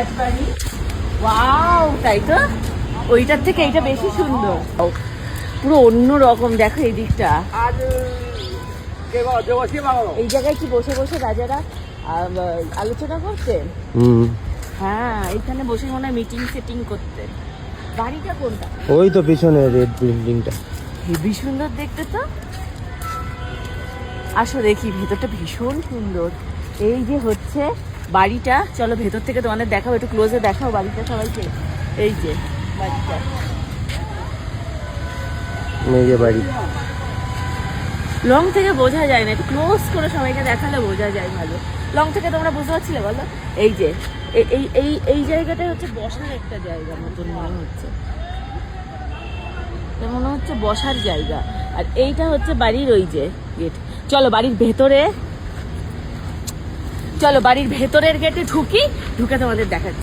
রাজবাড়ি। Wow, তাই তো, ওইটার থেকে এইটা বেশি সুন্দর, পুরো অন্য রকম। দেখো এই দিকটা, এই জায়গায় কি বসে বসে রাজারা আলোচনা করতেন। হ্যাঁ, এখানে বসে মনে হয় মিটিং সেটিং করতেন। বাড়িটা কোনটা? ওই তো পিছনে রেড বিল্ডিংটা, হেবি সুন্দর দেখতে তো। আসো দেখি, ভেতরটা ভীষণ সুন্দর। এই যে হচ্ছে বাড়িটা, চলো ভেতর থেকে তোমাদের দেখাও, একটু ক্লোজে দেখাও বাড়িটা সবাইকে। এই যে বাড়িটা, এই যে বাড়ি। লং থেকে বোঝা যায় না, একটু ক্লোজ করে সবাইকে দেখালে বোঝা যায় ভালো। লং থেকে তোমরা বুঝতে পারছিলে বলো? এই যে এই এই এই জায়গাটা হচ্ছে বসার একটা জায়গা মতন মনে হচ্ছে, মনে হচ্ছে বসার জায়গা। আর এইটা হচ্ছে বাড়ির ওই যে গেট। চলো বাড়ির ভেতরে, চলো বাড়ির ভেতরের গেটে ঢুকি, ঢুকে তোমাদের দেখাচ্ছি।